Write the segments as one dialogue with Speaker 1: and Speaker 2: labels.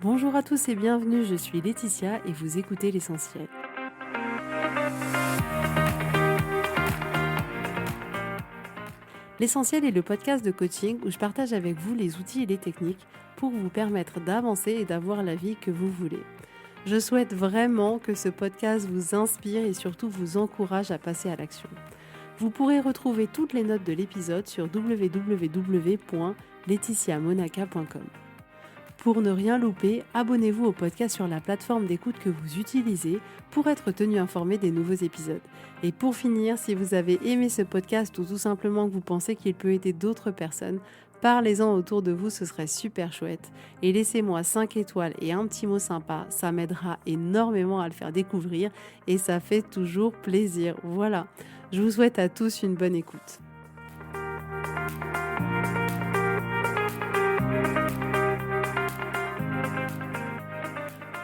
Speaker 1: Bonjour à tous et bienvenue, je suis Laetitia et vous écoutez l'essentiel. L'essentiel est le podcast de coaching où je partage avec vous les outils et les techniques pour vous permettre d'avancer et d'avoir la vie que vous voulez. Je souhaite vraiment que ce podcast vous inspire et surtout vous encourage à passer à l'action. Vous pourrez retrouver toutes les notes de l'épisode sur www.laetitiamonaca.com. Pour ne rien louper, abonnez-vous au podcast sur la plateforme d'écoute que vous utilisez pour être tenu informé des nouveaux épisodes. Et pour finir, si vous avez aimé ce podcast ou tout simplement que vous pensez qu'il peut aider d'autres personnes, parlez-en autour de vous, ce serait super chouette. Et laissez-moi 5 étoiles et un petit mot sympa, ça m'aidera énormément à le faire découvrir et ça fait toujours plaisir. Voilà, je vous souhaite à tous une bonne écoute.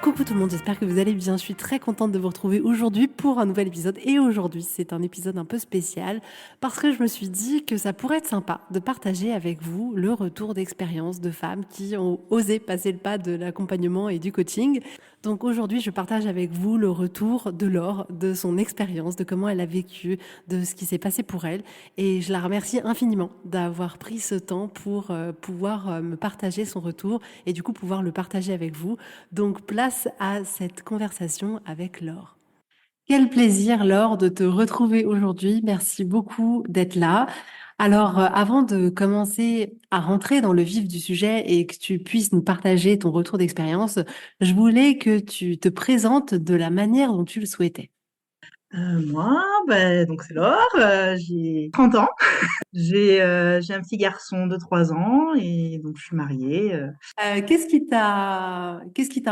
Speaker 1: Coucou tout le monde, j'espère que vous allez bien. Je suis très contente de vous retrouver aujourd'hui pour un nouvel épisode. Et aujourd'hui, c'est un épisode un peu spécial parce que je me suis dit que ça pourrait être sympa de partager avec vous le retour d'expérience de femmes qui ont osé passer le pas de l'accompagnement et du coaching. Donc aujourd'hui, je partage avec vous le retour de Laure, de son expérience, de comment elle a vécu, de ce qui s'est passé pour elle. Et je la remercie infiniment d'avoir pris ce temps pour pouvoir me partager son retour et du coup pouvoir le partager avec vous. Donc place à cette conversation avec Laure. Quel plaisir Laure de te retrouver aujourd'hui. Merci beaucoup d'être là. Alors avant de commencer à rentrer dans le vif du sujet et que tu puisses nous partager ton retour d'expérience, je voulais que tu te présentes de la manière dont tu le souhaitais.
Speaker 2: Moi, donc c'est Laure, j'ai 30 ans. J'ai un petit garçon de 3 ans et donc je suis mariée.
Speaker 1: Qu'est-ce qui t'a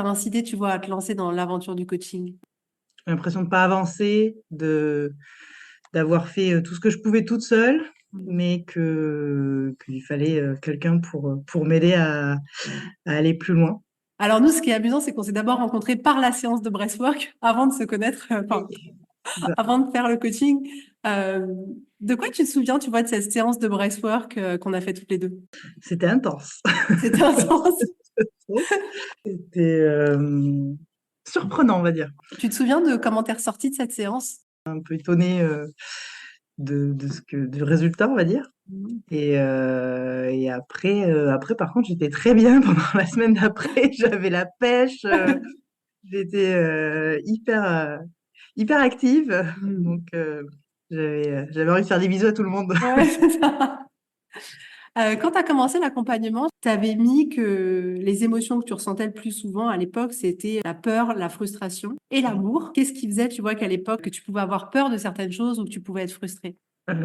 Speaker 1: incité, tu vois, à te lancer dans l'aventure du coaching?
Speaker 2: J'ai l'impression de pas avancer, d'avoir fait tout ce que je pouvais toute seule, mais qu'il fallait quelqu'un pour m'aider à aller plus loin.
Speaker 1: Alors nous, ce qui est amusant, c'est qu'on s'est d'abord rencontrés par la séance de breathwork avant de se connaître,
Speaker 2: Bah,
Speaker 1: avant de faire le coaching. Euh, de quoi tu te souviens, tu vois, de cette séance de breathwork qu'on a fait toutes les deux?
Speaker 2: C'était intense.
Speaker 1: C'était intense.
Speaker 2: C'était surprenant, on va dire.
Speaker 1: Tu te souviens de comment t'es ressortie de cette séance?
Speaker 2: Un peu étonnée du résultat, on va dire. Et après, par contre, j'étais très bien pendant la semaine d'après. J'avais la pêche, j'étais hyper active.
Speaker 1: Mm.
Speaker 2: Donc, j'avais envie de faire des bisous à tout le monde.
Speaker 1: Ouais, c'est ça. Quand tu as commencé l'accompagnement, tu avais mis que les émotions que tu ressentais le plus souvent à l'époque, c'était la peur, la frustration et l'amour. Qu'est-ce qui faisait, tu vois, qu'à l'époque, que tu pouvais avoir peur de certaines choses ou que tu pouvais être frustrée?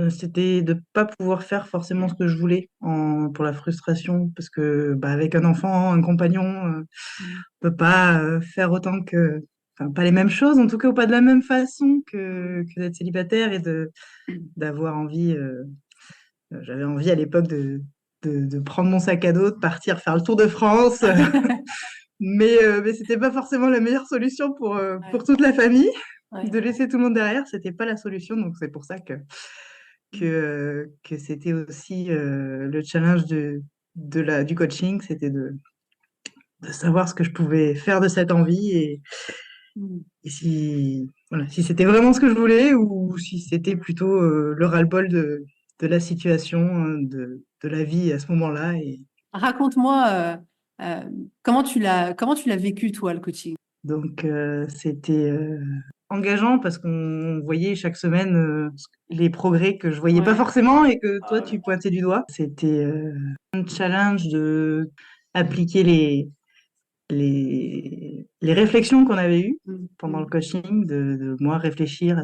Speaker 2: C'était de pas pouvoir faire forcément ce que je voulais pour la frustration, parce que avec un enfant, un compagnon,
Speaker 1: Mm.
Speaker 2: on peut pas faire autant enfin, pas les mêmes choses, en tout cas, ou pas de la même façon que d'être célibataire et d'avoir envie. J'avais envie à l'époque de prendre mon sac à dos, de partir faire le tour de France, mais c'était pas forcément la meilleure solution pour
Speaker 1: Ouais,
Speaker 2: toute la famille.
Speaker 1: ouais.
Speaker 2: De laisser tout le monde derrière, c'était pas la solution. Donc c'est pour ça que c'était aussi le challenge du coaching, c'était de savoir ce que je pouvais faire de cette envie
Speaker 1: Mm.
Speaker 2: et si c'était vraiment ce que je voulais ou si c'était plutôt le ras-le-bol de la situation, de la vie à ce moment-là. Et
Speaker 1: Raconte-moi euh, comment tu l'as vécu, toi, le coaching.
Speaker 2: donc, c'était engageant parce qu'on voyait chaque semaine les progrès que je voyais pas
Speaker 1: Ouais.
Speaker 2: forcément et que toi, tu pointais du doigt. C'était un challenge de appliquer les réflexions qu'on avait eues
Speaker 1: Mm.
Speaker 2: pendant le
Speaker 1: Mm.
Speaker 2: coaching, de moi réfléchir à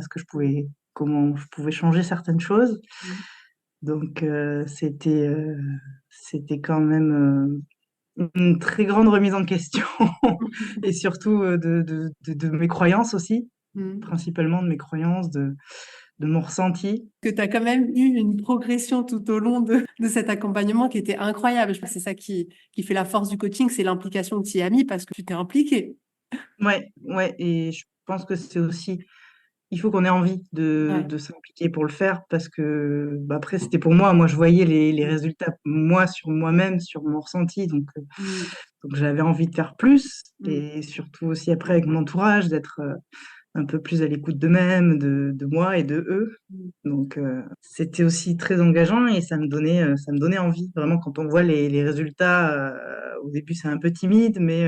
Speaker 2: comment je pouvais changer certaines choses.
Speaker 1: Mm.
Speaker 2: Donc, c'était quand même une très grande remise en question et surtout de mes croyances aussi,
Speaker 1: Mm.
Speaker 2: principalement de mes croyances, de mon ressenti.
Speaker 1: Que tu as quand même eu une progression tout au long de cet accompagnement qui était incroyable. Je pense que c'est ça qui fait la force du coaching, c'est l'implication que tu y as mis parce que tu t'es impliqué.
Speaker 2: Ouais, ouais, et je pense que c'est aussi il faut qu'on ait envie
Speaker 1: Ouais.
Speaker 2: de s'impliquer pour le faire parce que bah, après c'était pour moi. Moi je voyais les résultats moi sur moi-même, sur mon ressenti.
Speaker 1: Mm,
Speaker 2: Donc j'avais envie de faire plus
Speaker 1: mm,
Speaker 2: et surtout aussi après avec mon entourage d'être un peu plus à l'écoute d'eux-mêmes, de moi et de eux.
Speaker 1: mm.
Speaker 2: Donc c'était aussi très engageant et ça me donnait envie. Vraiment, quand on voit les résultats, au début c'est un peu timide, mais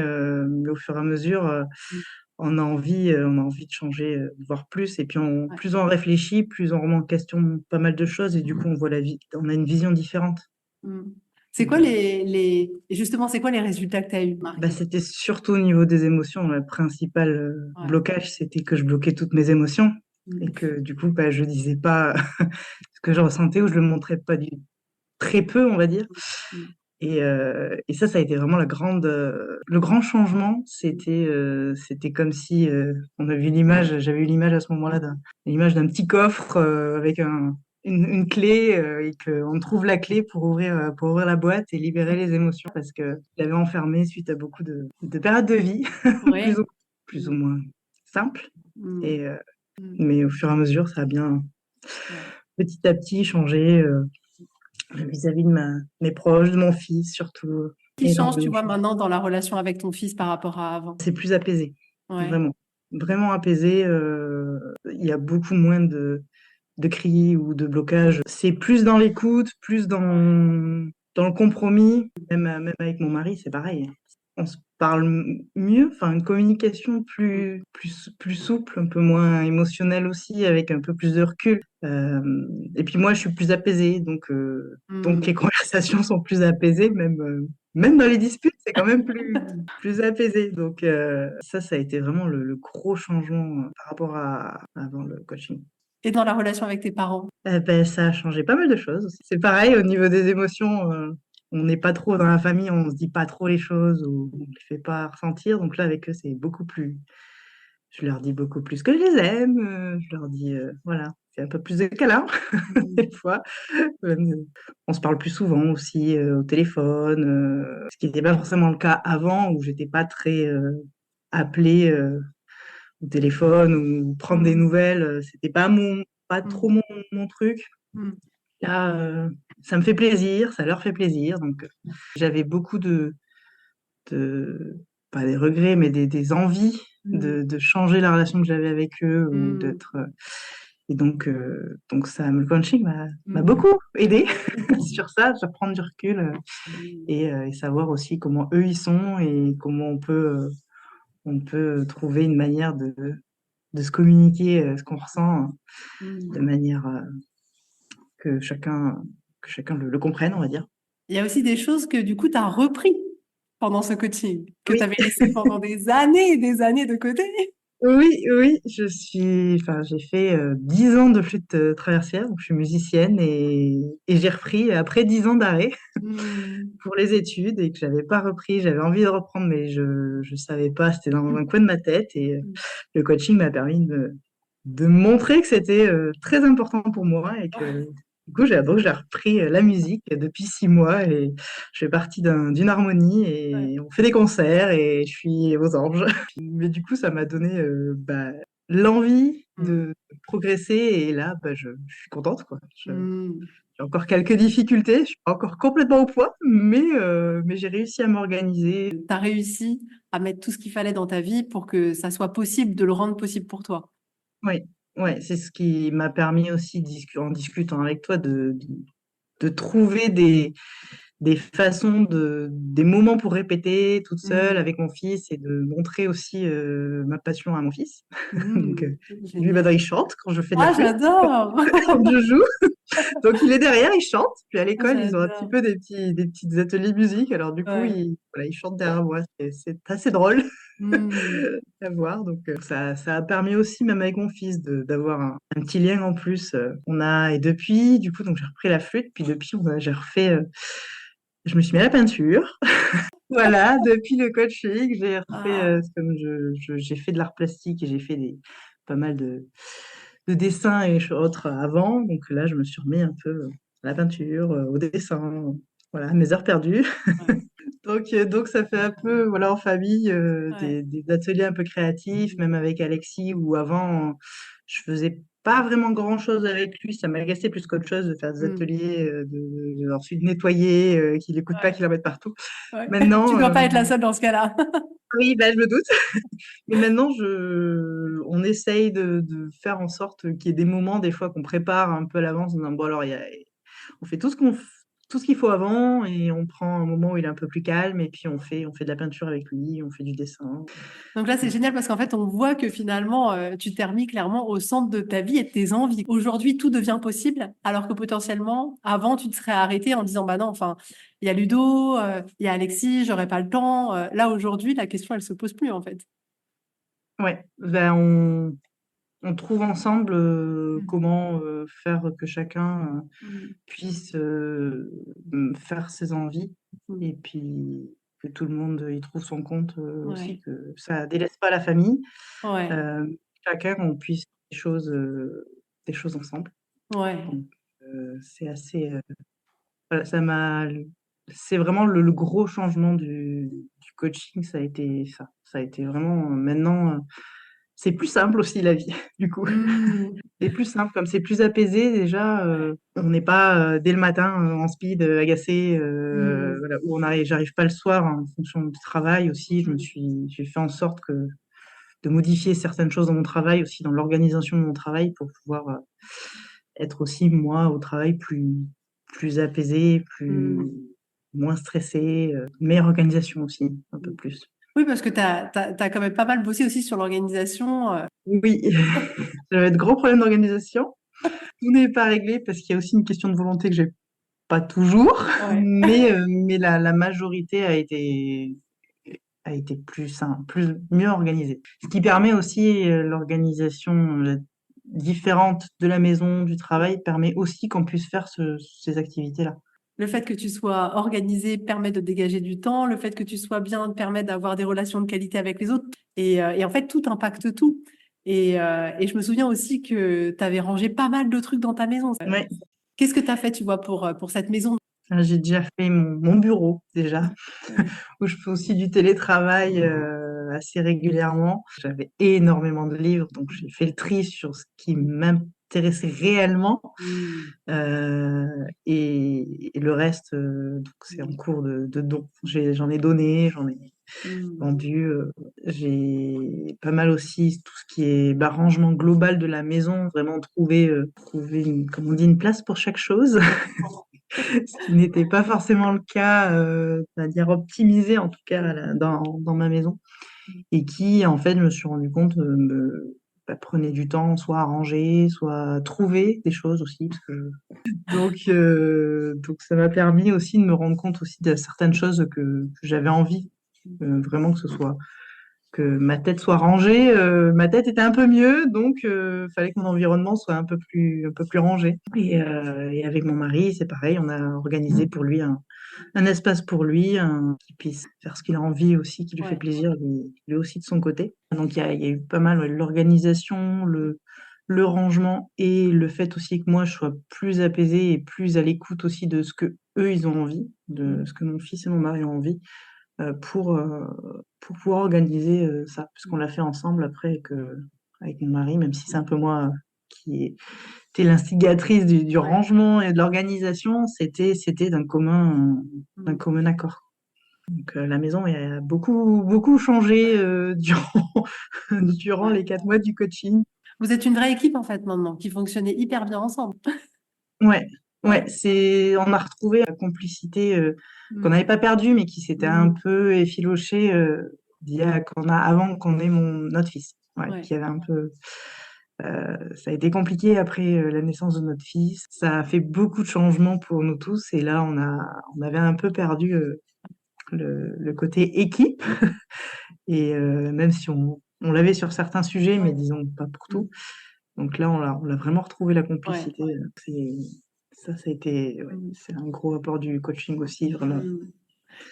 Speaker 2: au fur et à mesure,
Speaker 1: Mm.
Speaker 2: on a envie de changer, de voir plus. Et puis
Speaker 1: Ouais.
Speaker 2: plus on réfléchit, plus on remet en question pas mal de choses et du coup on voit la vie, on a une vision différente.
Speaker 1: Mm. C'est quoi
Speaker 2: Donc,
Speaker 1: et justement, c'est quoi les résultats que tu as eu,
Speaker 2: bah,
Speaker 1: Marie?
Speaker 2: c'était surtout au niveau des émotions. Le principal
Speaker 1: Ouais.
Speaker 2: blocage, c'était que je bloquais toutes mes émotions et
Speaker 1: Mm.
Speaker 2: que du coup, bah, je disais pas ce que je ressentais ou je le montrais pas très peu, on va dire.
Speaker 1: Mm.
Speaker 2: Et ça a été vraiment le grand changement.
Speaker 1: Mm.
Speaker 2: C'était comme si on a vu l'image, j'avais eu l'image à ce moment-là l'image d'un petit coffre avec une clé et qu'on trouve la clé pour ouvrir la boîte et libérer les émotions parce que je l'avais enfermé suite à beaucoup de périodes de vie plus
Speaker 1: Ouais.
Speaker 2: ou, plus ou moins simples.
Speaker 1: Mm.
Speaker 2: Et,
Speaker 1: Mm.
Speaker 2: mais au fur et à mesure, ça a bien
Speaker 1: Ouais.
Speaker 2: petit à petit changé. Vis-à-vis de mes proches, de mon fils surtout,
Speaker 1: Qui change, tu
Speaker 2: énormément.
Speaker 1: vois, maintenant dans la relation avec ton fils par rapport à avant?
Speaker 2: C'est plus apaisé,
Speaker 1: Ouais.
Speaker 2: vraiment. Vraiment apaisé. Il y a beaucoup moins de cris ou de blocages. C'est plus dans l'écoute, plus dans le compromis. Même avec mon mari, c'est pareil. On se parle mieux, enfin une communication plus souple, un peu moins émotionnelle aussi, avec un peu plus de recul. Et puis moi, je suis plus apaisée, donc les
Speaker 1: Mm.
Speaker 2: conversations sont plus apaisées, même dans les disputes, c'est quand même plus apaisé. Donc ça a été vraiment le gros changement par rapport à avant le coaching.
Speaker 1: Et dans la relation avec tes parents?
Speaker 2: Ben, ça a changé pas mal de choses aussi. C'est pareil au niveau des émotions. On n'est pas trop dans la famille, on se dit pas trop les choses ou on ne les fait pas ressentir. Donc là, avec eux, c'est beaucoup plus. Je leur dis beaucoup plus que je les aime. Je leur dis, voilà, c'est un peu plus de câlins
Speaker 1: Mm.
Speaker 2: des fois. On se parle plus souvent aussi au téléphone, ce qui n'était pas forcément le cas avant où j'étais pas très appelée au téléphone ou prendre des
Speaker 1: Mm.
Speaker 2: nouvelles. C'était pas trop
Speaker 1: Mm.
Speaker 2: mon truc.
Speaker 1: Mm.
Speaker 2: Là, ça me fait plaisir, ça leur fait plaisir. Donc, j'avais beaucoup de, pas des regrets, mais des envies
Speaker 1: Mm.
Speaker 2: de changer la relation que j'avais avec eux ou
Speaker 1: Mm.
Speaker 2: d'être. Et donc le coaching m'a
Speaker 1: Mm.
Speaker 2: beaucoup aidé
Speaker 1: Ouais.
Speaker 2: sur ça, sur prendre du recul
Speaker 1: Mm.
Speaker 2: et savoir aussi comment eux ils sont et comment on peut trouver une manière de se communiquer ce qu'on ressent de
Speaker 1: Mm.
Speaker 2: manière que chacun le comprenne, on va dire.
Speaker 1: Il y a aussi des choses que du coup, tu as repris pendant ce coaching, que tu
Speaker 2: Oui,
Speaker 1: avais laissé pendant des années et des années de côté.
Speaker 2: oui, enfin, j'ai fait 10 ans de flûte traversière, donc je suis musicienne et j'ai repris après 10 ans d'arrêt
Speaker 1: Mm.
Speaker 2: pour les études et que j'avais pas repris. J'avais envie de reprendre, mais je savais pas. C'était dans un coin de ma tête et le coaching m'a permis de me montrer que c'était très important pour moi et que du coup, j'ai repris la musique depuis 6 mois et je fais partie d'une harmonie
Speaker 1: Ouais.
Speaker 2: et on fait des concerts et je suis aux anges. Mais du coup, ça m'a donné bah, l'envie
Speaker 1: Mm.
Speaker 2: de progresser et là, bah, je suis contente, quoi.
Speaker 1: Mm.
Speaker 2: J'ai encore quelques difficultés, je suis pas encore complètement au point, mais j'ai réussi à m'organiser.
Speaker 1: Tu as réussi à mettre tout ce qu'il fallait dans ta vie pour que ça soit possible de le rendre possible pour toi.
Speaker 2: Oui, ouais, c'est ce qui m'a permis aussi, en discutant avec toi, de trouver des façons des moments pour répéter toute seule
Speaker 1: Mm.
Speaker 2: avec mon fils et de montrer aussi ma passion à mon fils. Donc,
Speaker 1: Mm.
Speaker 2: lui,
Speaker 1: Génial.
Speaker 2: maintenant, il chante quand je fais de la
Speaker 1: Ah,
Speaker 2: flûte,
Speaker 1: j'adore!
Speaker 2: quand je joue. Donc il est derrière, il chante. Puis à
Speaker 1: Ah,
Speaker 2: l'école, ils ont un petit
Speaker 1: j'adore.
Speaker 2: peu des petits ateliers musique. Alors du coup,
Speaker 1: Ouais.
Speaker 2: voilà, il chante derrière moi. C'est assez drôle
Speaker 1: Mm.
Speaker 2: à voir. Donc ça a permis aussi, même avec mon fils, d'avoir un petit lien en plus. Et depuis, du coup, donc j'ai repris la flûte. Puis depuis, j'ai refait. Je me suis mis à la peinture. Voilà, depuis le coaching, j'ai refait,
Speaker 1: Ah,
Speaker 2: comme j'ai fait de l'art plastique et j'ai fait pas mal de dessins et autres avant. Donc là, je me suis remis un peu à la peinture, au dessin, voilà, à mes heures perdues.
Speaker 1: ouais.
Speaker 2: Donc ça fait un peu, voilà, en famille,
Speaker 1: Ouais.
Speaker 2: des ateliers un peu créatifs, même avec Alexis, où avant, je faisais pas vraiment grand-chose avec lui. Ça m'agaçait plus qu'autre chose de faire des
Speaker 1: Mm.
Speaker 2: ateliers, ensuite nettoyer, qu'il écoute pas,
Speaker 1: Ouais,
Speaker 2: qu'il en mette partout.
Speaker 1: ouais. Tu
Speaker 2: Maintenant,
Speaker 1: dois pas être la seule dans ce cas-là.
Speaker 2: oui, bah, je me doute. Mais maintenant, on essaye de faire en sorte qu'il y ait des moments, des fois, qu'on prépare un peu à l'avance, en disant, bon, alors, on fait tout ce qu'il faut avant, et on prend un moment où il est un peu plus calme, et puis on fait de la peinture avec lui, on fait du dessin.
Speaker 1: Donc là, c'est génial parce qu'en fait, on voit que finalement, tu t'es remis clairement au centre de ta vie et de tes envies. Aujourd'hui, tout devient possible, alors que potentiellement, avant, tu te serais arrêté en disant, bah non, enfin, il y a Ludo, il y a Alexis, j'aurais pas le temps. Là, aujourd'hui, la question, elle se pose plus, en fait.
Speaker 2: Ouais, ben, on trouve ensemble
Speaker 1: Mm.
Speaker 2: comment faire que chacun
Speaker 1: Mm.
Speaker 2: puisse faire ses envies,
Speaker 1: Mm.
Speaker 2: et puis que tout le monde y trouve son compte aussi,
Speaker 1: Ouais,
Speaker 2: que ça délaisse pas la famille.
Speaker 1: ouais,
Speaker 2: Euh, Chacun, on puisse faire des choses ensemble.
Speaker 1: ouais.
Speaker 2: Donc, c'est assez. Voilà, c'est vraiment le gros changement du coaching, ça a été ça. Ça a été vraiment. Maintenant, c'est plus simple aussi la vie, du coup.
Speaker 1: Mm.
Speaker 2: C'est plus simple, comme c'est plus apaisé déjà.
Speaker 1: Ouais.
Speaker 2: On n'est pas dès le matin en speed, agacé,
Speaker 1: Mm.
Speaker 2: voilà, j'arrive pas le soir en fonction du travail aussi.
Speaker 1: Mm.
Speaker 2: J'ai fait en sorte de modifier certaines choses dans mon travail aussi, dans l'organisation de mon travail pour pouvoir être aussi moi au travail plus apaisé,
Speaker 1: Mm.
Speaker 2: moins stressé, meilleure organisation aussi, un peu plus.
Speaker 1: Oui, parce que tu as, quand même pas mal bossé aussi sur l'organisation.
Speaker 2: Oui, j'avais de gros problèmes d'organisation. Tout n'est pas réglé parce qu'il y a aussi une question de volonté que j'ai pas toujours,
Speaker 1: Ouais.
Speaker 2: mais la majorité a été plus simple, mieux organisée. Ce qui permet aussi l'organisation différente de la maison, du travail, permet aussi qu'on puisse faire ces activités-là.
Speaker 1: Le fait que tu sois organisé permet de dégager du temps. Le fait que tu sois bien te permet d'avoir des relations de qualité avec les autres. Et en fait, tout impacte tout. Et je me souviens aussi que tu avais rangé pas mal de trucs dans ta maison.
Speaker 2: Ouais.
Speaker 1: Qu'est-ce que tu as fait, tu vois, pour cette maison?
Speaker 2: J'ai déjà fait mon bureau, déjà, où je fais aussi du télétravail assez régulièrement. J'avais énormément de livres, donc j'ai fait le tri sur ce qui m'intéressait réellement.
Speaker 1: Mm.
Speaker 2: Et le reste, donc c'est en cours de don. J'en ai donné, j'en ai
Speaker 1: Mm.
Speaker 2: vendu. J'ai pas mal aussi tout ce qui est rangement global de la maison, vraiment trouver comme on dit, une place pour chaque chose, ce qui n'était pas forcément le cas, c'est-à-dire optimisé en tout cas dans ma maison, et qui en fait, je me suis rendu compte, prenait du temps, soit à ranger, soit à trouver des choses aussi, parce que donc ça m'a permis aussi de me rendre compte aussi de certaines choses que j'avais envie, vraiment que ce soit que ma tête soit rangée. Ma tête était un peu mieux, donc fallait que mon environnement soit un peu plus rangé. Et avec mon mari, c'est pareil, on a organisé pour lui un espace pour lui, qu'il puisse faire ce qu'il a envie aussi, qui lui fait
Speaker 1: Ouais.
Speaker 2: plaisir, lui aussi de son côté. Donc il y a eu pas mal, ouais, l'organisation, le rangement, et le fait aussi que moi je sois plus apaisée et plus à l'écoute aussi de ce que eux ils ont envie, de ce que mon fils et mon mari ont envie, euh, pour, euh, pour pouvoir organiser ça, parce qu'on l'a fait ensemble après avec mon mari, même si c'est un peu moi qui était l'instigatrice du
Speaker 1: Ouais.
Speaker 2: rangement et de l'organisation, c'était d'un
Speaker 1: Mm.
Speaker 2: commun accord. Donc la maison a beaucoup, beaucoup changé durant
Speaker 1: Ouais.
Speaker 2: les 4 mois du coaching.
Speaker 1: Vous êtes une vraie équipe, en fait, maintenant, qui fonctionnait hyper bien ensemble.
Speaker 2: Ouais, ouais,
Speaker 1: Ouais.
Speaker 2: on a retrouvé la complicité qu'on
Speaker 1: Mm.
Speaker 2: n'avait pas perdue, mais qui s'était un
Speaker 1: Mm.
Speaker 2: peu effilochée avant qu'on ait notre fils. Ouais,
Speaker 1: Ouais.
Speaker 2: qui avait un peu. Ça a été compliqué après la naissance de notre fils. Ça a fait beaucoup de changements pour nous tous, et là, on avait un peu perdu le côté équipe, et même si on l'avait sur certains sujets, mais disons pas pour
Speaker 1: Mm.
Speaker 2: tout. Donc là, on l'a vraiment retrouvé la
Speaker 1: Ouais.
Speaker 2: complicité. Ça a été, ouais,
Speaker 1: Mm.
Speaker 2: c'est un gros apport du coaching aussi, vraiment.
Speaker 1: Mm.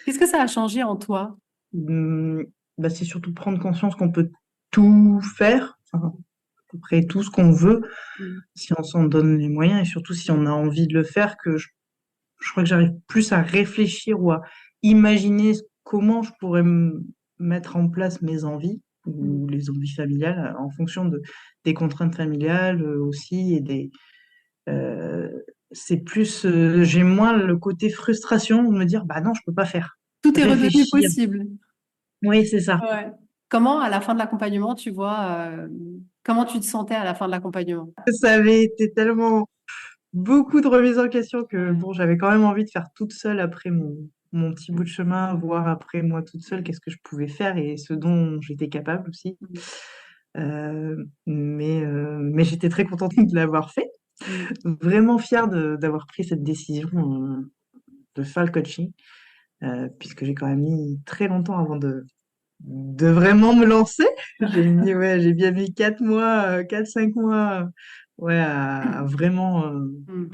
Speaker 1: Qu'est-ce que ça a changé en toi?
Speaker 2: Hum, Bah, c'est surtout prendre conscience qu'on peut tout faire, enfin, à peu près tout ce qu'on veut,
Speaker 1: Mm.
Speaker 2: si on s'en donne les moyens, et surtout si on a envie de le faire, que je crois que j'arrive plus à réfléchir ou à imaginer comment je pourrais mettre en place mes envies,
Speaker 1: Mm.
Speaker 2: ou les envies familiales en fonction des contraintes familiales aussi et euh, c'est plus, j'ai moins le côté frustration de me dire, bah non, je peux pas faire.
Speaker 1: Tout est redevenu
Speaker 2: Réfléchir.
Speaker 1: possible.
Speaker 2: Oui, c'est ça.
Speaker 1: Ouais. Comment, à la fin de l'accompagnement, tu vois, comment tu te sentais à la fin de l'accompagnement?
Speaker 2: Ça avait été tellement beaucoup de remises en question que
Speaker 1: Ouais.
Speaker 2: bon, j'avais quand même envie de faire toute seule après mon petit bout de chemin, voir après moi toute seule qu'est-ce que je pouvais faire et ce dont j'étais capable aussi.
Speaker 1: Mm.
Speaker 2: Mais j'étais très contente de l'avoir fait.
Speaker 1: Mm.
Speaker 2: Vraiment fière d'avoir pris cette décision de faire le coaching, puisque j'ai quand même mis très longtemps avant de vraiment me lancer. J'ai bien mis 4 mois, 4, 5 mois, ouais, à vraiment,
Speaker 1: Mm.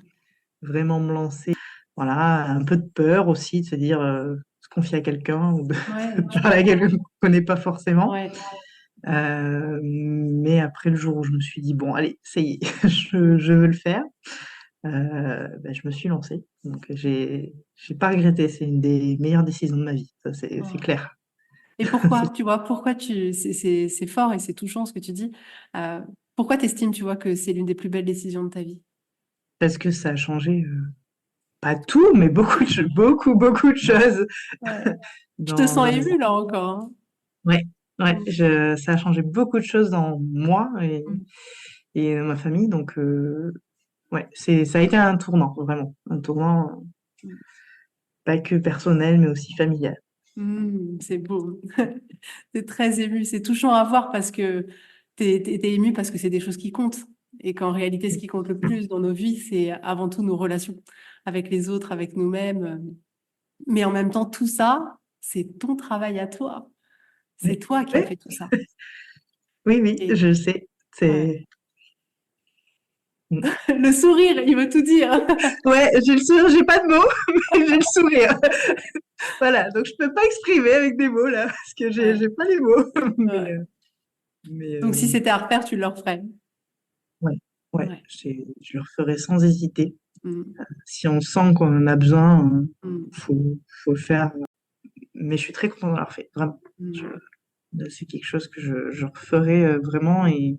Speaker 2: vraiment me lancer. Voilà, un peu de peur aussi de se dire, se confier à quelqu'un ou de,
Speaker 1: Ouais,
Speaker 2: de
Speaker 1: je
Speaker 2: parler à
Speaker 1: comprends.
Speaker 2: quelqu'un qu'on ne connaît pas forcément.
Speaker 1: Ouais.
Speaker 2: Mais après le jour où je me suis dit, bon, allez, ça y est,
Speaker 1: Mm.
Speaker 2: je veux le faire, ben, je me suis lancée. Donc, j'ai pas regretté. C'est une des meilleures décisions de ma vie. Ça, c'est
Speaker 1: Ouais.
Speaker 2: clair.
Speaker 1: Et pourquoi, tu vois, pourquoi c'est fort et c'est touchant ce que tu dis. Euh, Pourquoi t'estimes, tu vois, que c'est l'une des plus belles décisions de ta vie?
Speaker 2: Parce que ça a changé, pas tout, mais beaucoup de choses
Speaker 1: Ouais. Je te
Speaker 2: dans,
Speaker 1: sens
Speaker 2: dans mes...
Speaker 1: émue là encore, hein.
Speaker 2: Ouais, ouais,
Speaker 1: Mm.
Speaker 2: ça a changé beaucoup de choses dans moi
Speaker 1: Mm.
Speaker 2: et dans ma famille. Donc, ouais, ça a été un tournant, vraiment. Un tournant, pas que personnel, mais aussi familial.
Speaker 1: C'est beau. C'est très ému. C'est touchant à voir parce que t'es ému parce que c'est des choses qui comptent. Et qu'en réalité, ce qui compte le plus dans nos vies, c'est avant tout nos relations avec les autres, avec nous-mêmes. Mais en même temps, tout ça, c'est ton travail à toi. C'est
Speaker 2: Oui,
Speaker 1: toi qui as
Speaker 2: oui,
Speaker 1: fait tout ça.
Speaker 2: oui, oui,
Speaker 1: Et
Speaker 2: je sais.
Speaker 1: ouais.
Speaker 2: C'est...
Speaker 1: Le sourire, il veut tout dire.
Speaker 2: Ouais, j'ai le sourire, j'ai pas de mots, mais j'ai le sourire. Voilà, donc je peux pas exprimer avec des mots là, parce que
Speaker 1: Ouais,
Speaker 2: j'ai pas les mots. Mais,
Speaker 1: ouais.
Speaker 2: mais
Speaker 1: Donc, si c'était à refaire, tu le referais.
Speaker 2: ouais, ouais,
Speaker 1: Ouais.
Speaker 2: je le referai sans hésiter.
Speaker 1: Mm,
Speaker 2: Si on sent qu'on en a besoin,
Speaker 1: mm,
Speaker 2: faut le faire. Mais je suis très contente d'avoir fait, vraiment. Je-
Speaker 1: mm.
Speaker 2: c'est quelque chose que je referai vraiment et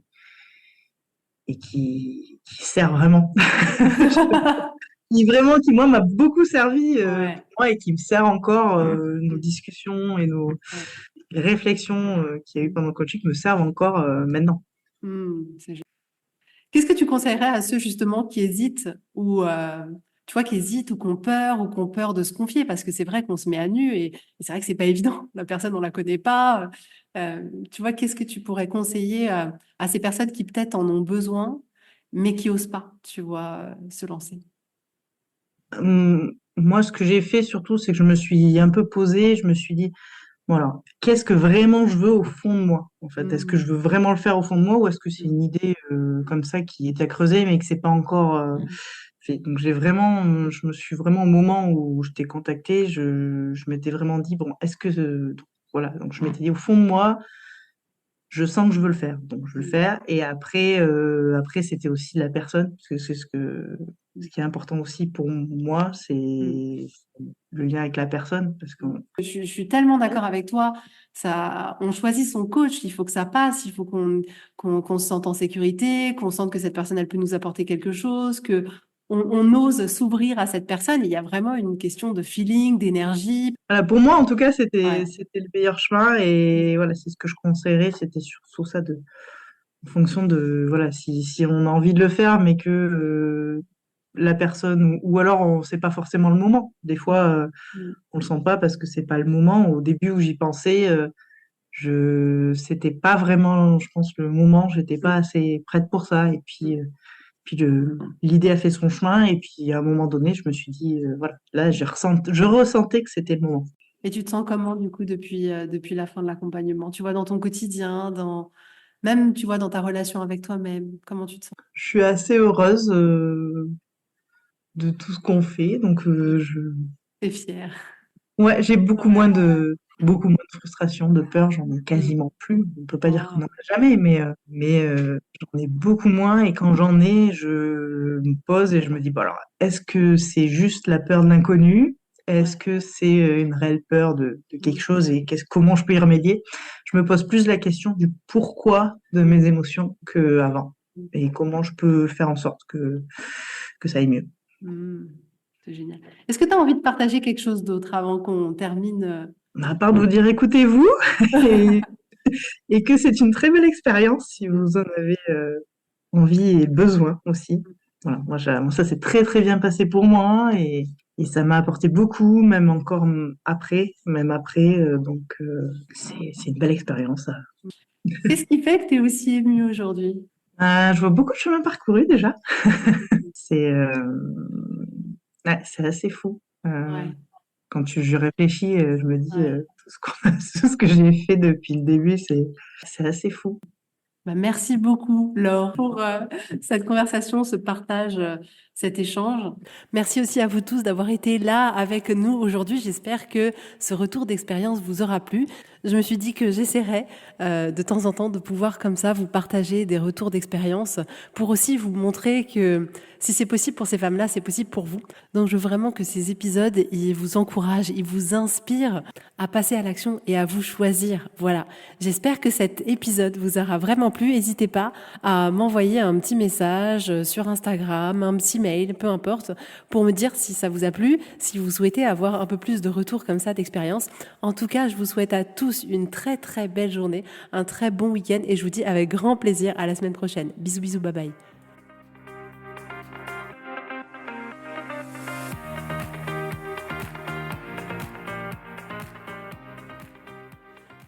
Speaker 2: qui sert vraiment. Qui moi m'a beaucoup servi
Speaker 1: Ouais,
Speaker 2: pour moi et qui me sert encore. Nos
Speaker 1: mm,
Speaker 2: discussions et nos
Speaker 1: ouais.
Speaker 2: réflexions qu'il y a eu
Speaker 1: Mm,
Speaker 2: pendant le coaching me servent encore maintenant.
Speaker 1: c'est génial. Qu'est-ce que tu conseillerais à ceux justement qui hésitent ou tu vois qui hésitent ou qui ont peur de se confier parce que c'est vrai qu'on se met à nu et c'est vrai que c'est pas évident. La personne on la connaît pas. Tu vois qu'est-ce que tu pourrais conseiller à ces personnes qui peut-être en ont besoin mais qui osent pas, tu vois, se lancer.
Speaker 2: Moi, ce que j'ai fait surtout, c'est que je me suis un peu posée, je me suis dit, voilà, qu'est-ce que vraiment je veux au fond de moi, en fait? Est-ce que je
Speaker 1: Mm,
Speaker 2: veux vraiment le faire au fond de moi ou est-ce que c'est
Speaker 1: mm,
Speaker 2: une idée comme ça qui est à creuser mais que c'est pas encore
Speaker 1: mm,
Speaker 2: fait? Donc j'ai vraiment, je me suis vraiment au moment où je t'ai contacté, je m'étais vraiment dit, bon, est-ce que, donc, voilà, donc je m'étais dit au fond de moi, je sens que je veux le faire, donc je veux le
Speaker 1: mm,
Speaker 2: faire. Et après c'était aussi la personne, parce que ce qui est important aussi pour moi,
Speaker 1: mm.
Speaker 2: c'est le lien avec la personne, parce que
Speaker 1: Je suis tellement d'accord avec toi. Ça, on choisit son coach, il faut que ça passe, il faut qu'on se sente en sécurité, qu'on sente que cette personne, elle peut nous apporter quelque chose, que on ose s'ouvrir à cette personne. Il y a vraiment une question de feeling, d'énergie.
Speaker 2: voilà, pour moi, en tout cas,
Speaker 1: Ouais.
Speaker 2: c'était le meilleur chemin et voilà, c'est ce que je conseillerais, c'était surtout ça en fonction de, voilà, si on a envie de le faire, mais que la personne, ou alors c'est pas forcément le moment. Des fois,
Speaker 1: Mm, mm,
Speaker 2: on le sent pas parce que c'est pas le moment. Au début où j'y pensais, c'était pas vraiment, je pense, le moment, j'étais pas
Speaker 1: mm,
Speaker 2: assez prête pour ça. Et
Speaker 1: mm.
Speaker 2: puis l'idée a fait son chemin, et puis à un moment donné, je me suis dit, voilà, là, je ressentais que c'était le moment.
Speaker 1: Et tu te sens comment du coup depuis la fin de l'accompagnement? Tu vois, dans ton quotidien, dans même tu vois dans ta relation avec toi-même, comment tu te sens?
Speaker 2: Je suis assez heureuse de tout ce qu'on fait, donc
Speaker 1: T'es fière.
Speaker 2: ouais, j'ai
Speaker 1: Ouais.
Speaker 2: beaucoup moins de frustration, de peur, j'en ai
Speaker 1: Mm.
Speaker 2: quasiment plus. On peut pas dire qu'on n'en
Speaker 1: Wow.
Speaker 2: a jamais, mais j'en ai beaucoup moins. Et quand j'en ai, je me pose et je me dis, bon alors, est-ce que c'est juste la peur de l'inconnu? Est-ce
Speaker 1: Ouais.
Speaker 2: que c'est une réelle peur de quelque chose et comment je peux y remédier? Je me pose plus la question du pourquoi de mes émotions qu'avant et comment je peux faire en sorte que ça aille mieux.
Speaker 1: Mm. C'est génial. Est-ce que tu as envie de partager quelque chose d'autre avant qu'on termine?
Speaker 2: À part de vous dire écoutez-vous et, et que c'est une très belle expérience si vous en avez envie et besoin aussi. Voilà, moi ça s'est très très bien passé pour moi et ça m'a apporté beaucoup, même encore même après. C'est une belle expérience. Ça.
Speaker 1: Qu'est-ce qui fait que tu es aussi émue aujourd'hui?
Speaker 2: Je vois beaucoup de chemin parcouru déjà. C'est ouais, c'est assez fou.
Speaker 1: Ouais.
Speaker 2: Quand je réfléchis, je me dis
Speaker 1: Ouais.
Speaker 2: tout ce que j'ai fait depuis le début, c'est assez fou.
Speaker 1: Bah, merci beaucoup, Laure, pour cette conversation, ce partage, cet échange. Merci aussi à vous tous d'avoir été là avec nous aujourd'hui. J'espère que ce retour d'expérience vous aura plu. Je me suis dit que j'essaierai de temps en temps de pouvoir comme ça vous partager des retours d'expérience pour aussi vous montrer que si c'est possible pour ces femmes-là, c'est possible pour vous. Donc je veux vraiment que ces épisodes, ils vous encouragent, ils vous inspirent à passer à l'action et à vous choisir. Voilà. J'espère que cet épisode vous aura vraiment plu. N'hésitez pas à m'envoyer un petit message sur Instagram, un petit mail, peu importe, pour me dire si ça vous a plu, si vous souhaitez avoir un peu plus de retours comme ça d'expérience. En tout cas, je vous souhaite à tous une très très belle journée, un très bon week-end et je vous dis avec grand plaisir à la semaine prochaine. Bisous bisous, bye bye.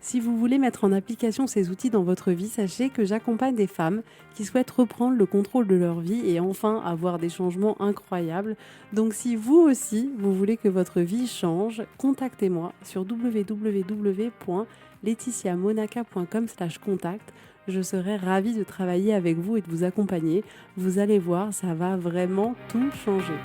Speaker 1: Si vous voulez mettre en application ces outils dans votre vie, sachez que j'accompagne des femmes qui souhaitent reprendre le contrôle de leur vie et enfin avoir des changements incroyables. Donc si vous aussi, vous voulez que votre vie change, contactez-moi sur www.laetitiamonaca.com/contact. Je serai ravie de travailler avec vous et de vous accompagner. Vous allez voir, ça va vraiment tout changer.